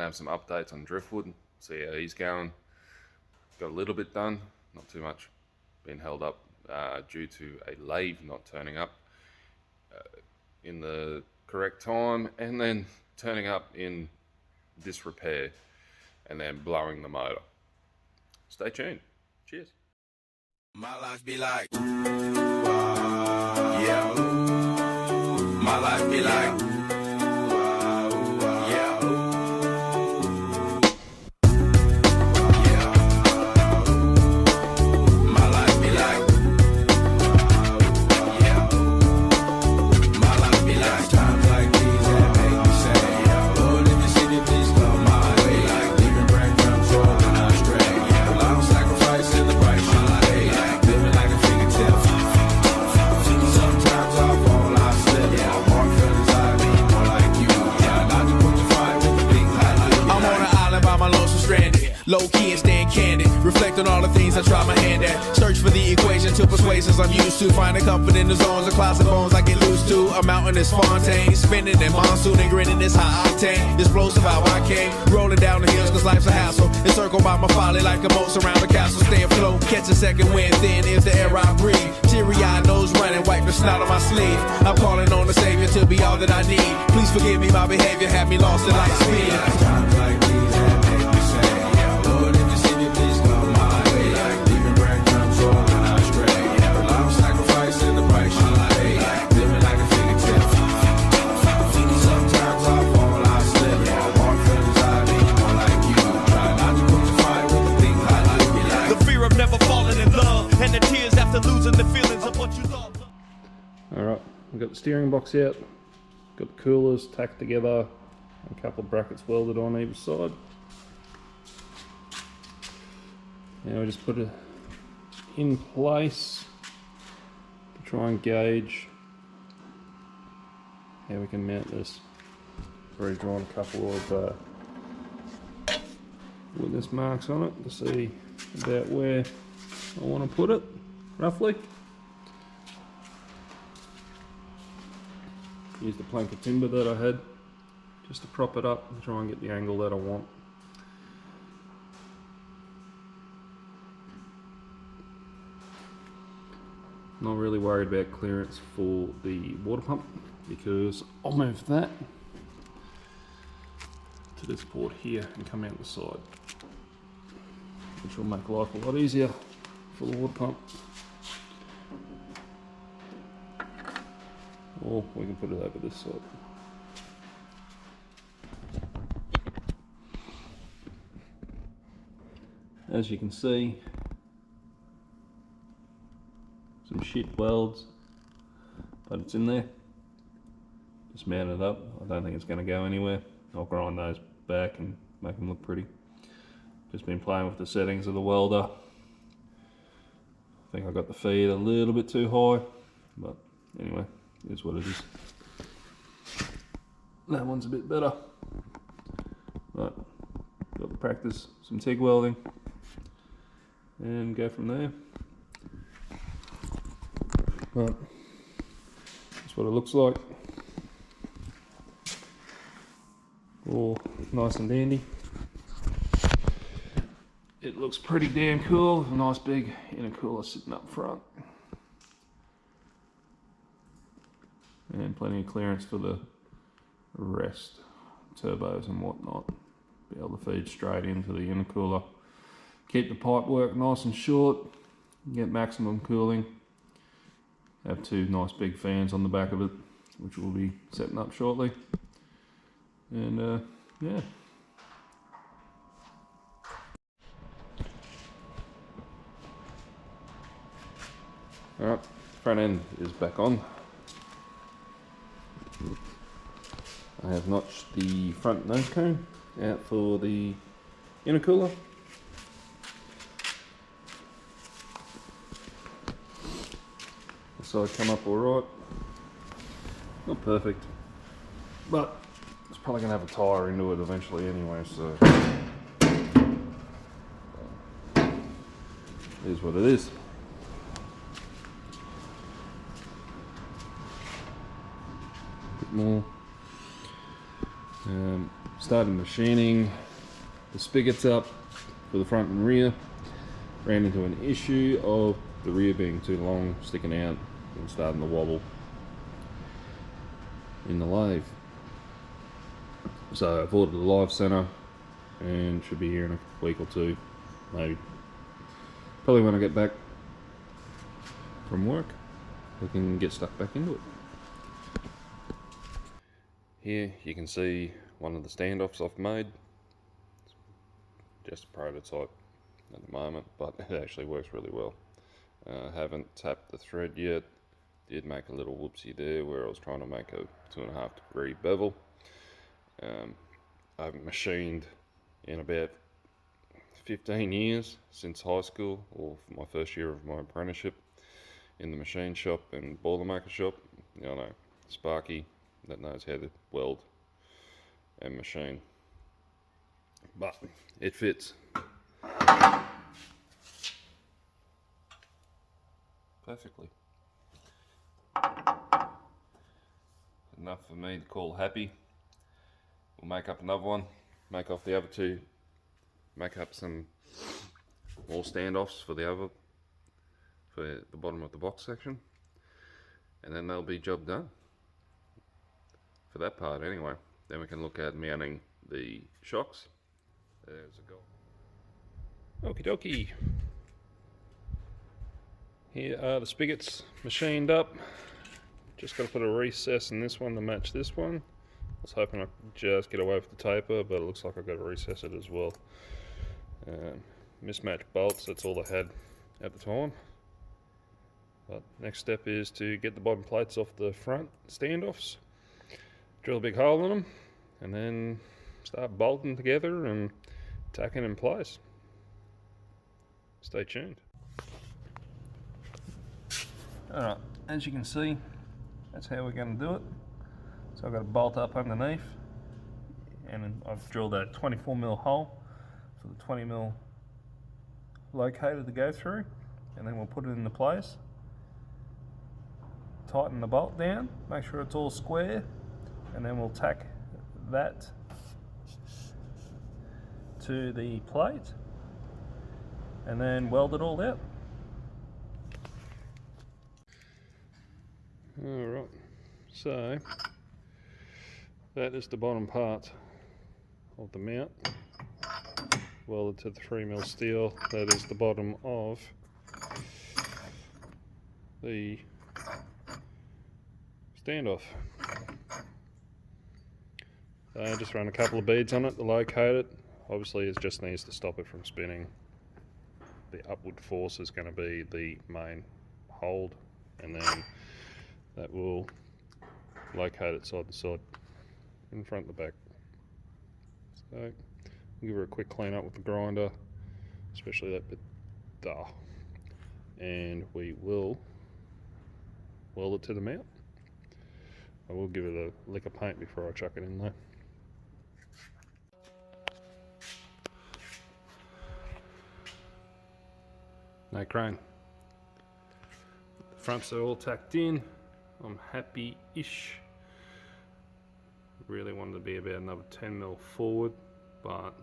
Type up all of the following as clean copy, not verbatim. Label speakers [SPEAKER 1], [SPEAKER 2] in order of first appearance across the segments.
[SPEAKER 1] have some updates on Driftwood, see how he's going. Got a little bit done, not too much. Been held up due to a lathe not turning up in the correct time, and then turning up in disrepair, and then blowing the motor. Stay tuned. Cheers.
[SPEAKER 2] My life be like, yeah. My life be like, yeah. Yeah. My life be like, yeah. My life be like, times like these that make me say, Lord, if you see me, please come my way. Like leaving breadcrumbs rolling astray. Yeah, long sacrifice in the price you pay. Like living like a fingertip. Sometimes I fall, I slip. Yeah, more feelings I be more like you. Yeah, not to put the fire with the things I do. I'm on an island by my lonesome stranded. Low key and staying candid. Reflect on all the things I try my hand at. Search for the equation to persuasions I'm used to. Finding comfort in the zones of clouds and bones I get loose to. A mountain is Fontaine. Spinning in monsoon and grinning is high octane. Explosive how I came. Rolling down the hills cause life's a hassle. Encircled by my folly like a moat around the castle. Stay afloat. Catch a second wind. Thin is the air I breathe. Teary-eyed nose running. Wipe the snot on my sleeve. I'm calling on the Savior to be all that I need. Please forgive me my behavior. Had me lost in light speed. Times like these that make me say, Lord, if you see me, please come my way. Like leaving breadcrumbs rolling astray. Yeah, long sacrifice in the price you pay. Like living like a fingertip. Sometimes I fall, I slip. Yeah, more feelings I need more like you. Try not to put the fire with the things I like. Be like
[SPEAKER 3] The fear of never falling in love, and the tears after losing the feelings of what you thought.
[SPEAKER 1] Alright, we've got the steering box out, got the coolers tacked together, and a couple of brackets welded on either side. Now we just put it in place to try and gauge how we can mount this. Already drawn a couple of witness marks on it to see about where I want to put it, roughly. Use the plank of timber that I had just to prop it up and try and get the angle that I want. Not really worried about clearance for the water pump because I'll move that to this port here and come out the side, which will make life a lot easier for the water pump. Or we can put it over this side. As you can see, some shit welds, but it's in there. Just mount it up. I don't think it's going to go anywhere. I'll grind those back and make them look pretty. Just been playing with the settings of the welder. I think I got the feed a little bit too high, but anyway, it is what it is. That one's a bit better. Right, got to practice some TIG welding and go from there. Right, that's what it looks like. All nice and dandy. It looks pretty damn cool. A nice big intercooler sitting up front. And plenty of clearance for the rest, turbos and whatnot. Be able to feed straight into the intercooler. Keep the pipe work nice and short, get maximum cooling. Have two nice big fans on the back of it, which we'll be setting up shortly. And yeah. Alright, front end is back on. I have notched the front nose cone out for the intercooler. The side come up alright. Not perfect, but it's probably going to have a tyre into it eventually anyway, so it is what it is. Bit more Started machining the spigots up for the front and rear. Ran into an issue of the rear being too long, sticking out and starting to wobble in the lathe. So I've ordered a live center and should be here in a week or two, maybe. Probably when I get back from work, we can get stuck back into it. Here you can see one of the standoffs I've made. Just a prototype at the moment, but it actually works really well. Haven't tapped the thread yet. Did make a little whoopsie there where I was trying to make a 2.5 degree bevel. I haven't machined in about 15 years since high school, or my first year of my apprenticeship in the machine shop and boilermaker shop. You know, Sparky that knows how to weld and machine, but it fits perfectly. Enough for me to call happy. We'll make up another one, make off the other two, make up some more standoffs for the bottom of the box section, and then that'll be job done for that part anyway. Then we can look at mounting the shocks. There's a goal. Okie dokie. Here are the spigots machined up. Just got to put a recess in this one to match this one. I was hoping I could just get away with the taper, but it looks like I've got to recess it as well. Mismatched bolts, that's all I had at the time. But next step is to get the bottom plates off the front standoffs, drill a big hole in them, and then start bolting together and tacking in place. Stay tuned. Alright, as you can see, that's how we're going to do it. So I've got a bolt up underneath, and I've drilled a 24mm hole for the 20mm locator to go through, and then we'll put it into place. Tighten the bolt down, make sure it's all square, and then we'll tack that to the plate and then weld it all out. Alright, so that is the bottom part of the mount, welded to the 3mm steel. That is the bottom of the standoff. So just run a couple of beads on it to locate it. Obviously it just needs to stop it from spinning. The upward force is going to be the main hold, and then that will locate it side to side, in front and the back. So we'll give her a quick clean up with the grinder, especially that bit there, and we will weld it to the mount. I will give it a lick of paint before I chuck it in though. No crane. The fronts are all tacked in. I'm happy-ish. Really wanted to be about another 10mm forward, but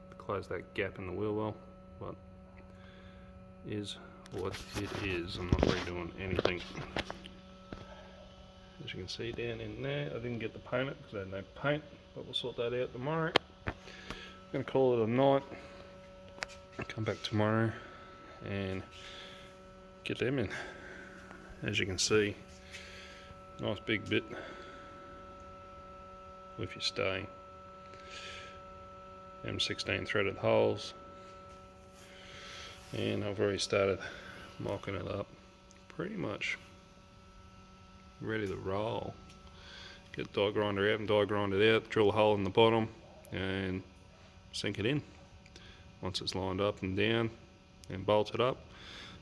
[SPEAKER 1] to close that gap in the wheel well, but is what it is. I'm not redoing anything. As you can see down in there, I didn't get the paint because I had no paint, but we'll sort that out tomorrow. I'm going to call it a night. Come back tomorrow and get them in. As you can see, nice big bit with your stay. M16 threaded holes, and I've already started mocking it up. Pretty much ready to roll. Get the die grinder out and die grind it out, drill a hole in the bottom and sink it in. Once it's lined up and down and bolted up,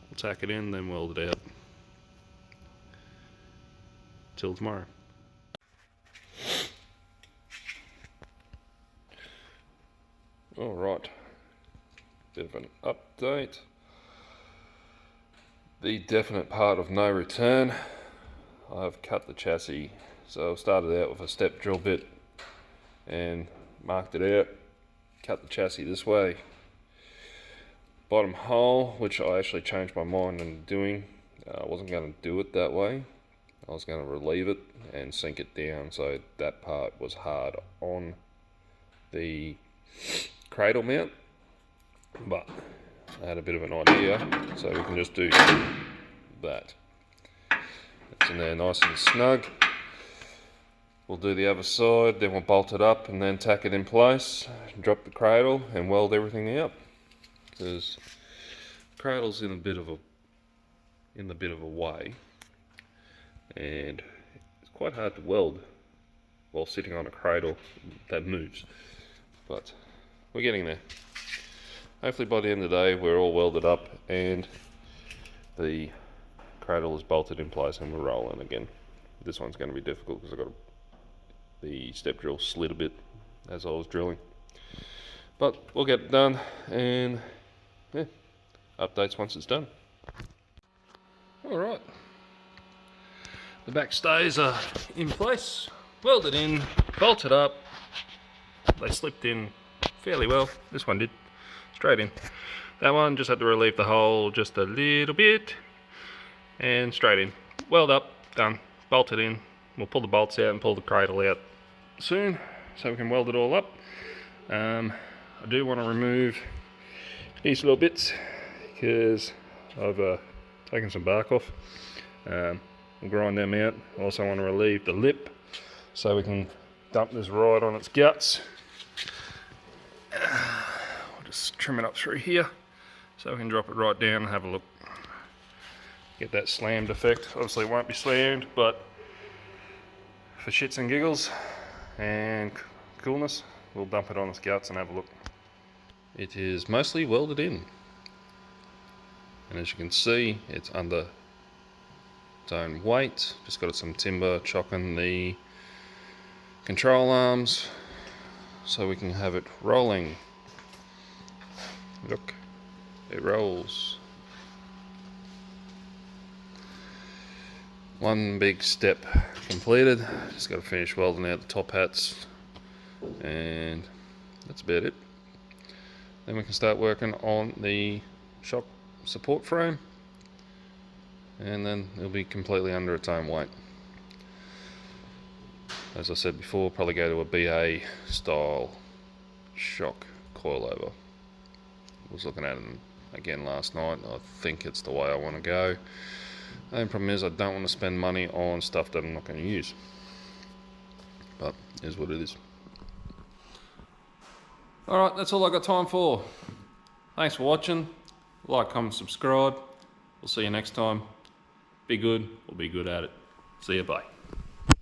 [SPEAKER 1] we'll tack it in, then weld it out. Till tomorrow. Alright, bit of an update. The definite part of no return. I've cut the chassis. So I started out with a step drill bit and marked it out, cut the chassis this way. Bottom hole, which I actually changed my mind on doing. I wasn't going to do it that way. I was going to relieve it and sink it down, so that part was hard on the cradle mount. But I had a bit of an idea, so we can just do that. It's in there nice and snug. We'll do the other side, then we'll bolt it up and then tack it in place, drop the cradle and weld everything out. Because the cradle's in a bit of a way, and it's quite hard to weld while sitting on a cradle that moves. But we're getting there. Hopefully by the end of the day we're all welded up and the cradle is bolted in place and we're rolling again. This one's going to be difficult because I got the step drill slid a bit as I was drilling. But we'll get it done, and yeah, updates once it's done. Alright, the back stays are in place, welded in, bolted up. They slipped in fairly well. This one did, straight in. That one just had to relieve the hole just a little bit, and straight in. Weld up, done, bolted in. We'll pull the bolts out and pull the cradle out soon so we can weld it all up. I do want to remove these little bits because I've taken some bark off. We'll grind them out. I also want to relieve the lip so we can dump this right on its guts. We'll just trim it up through here so we can drop it right down and have a look. Get that slammed effect. Obviously it won't be slammed, but for shits and giggles and coolness, we'll dump it on its guts and have a look. It is mostly welded in, and as you can see, it's under its own weight. Just got some timber chocking the control arms so we can have it rolling. Look, it rolls. One big step completed. Just got to finish welding out the top hats, and that's about it. Then we can start working on the shock support frame, and then it'll be completely under its own weight. As I said before, probably go to a BA style shock coilover. I was looking at it again last night. I think it's the way I want to go. The only problem is I don't want to spend money on stuff that I'm not going to use. But it is what it is. Alright, that's all I got time for. Thanks for watching. Like, comment, subscribe. We'll see you next time. Be good or be good at it. See you, bye.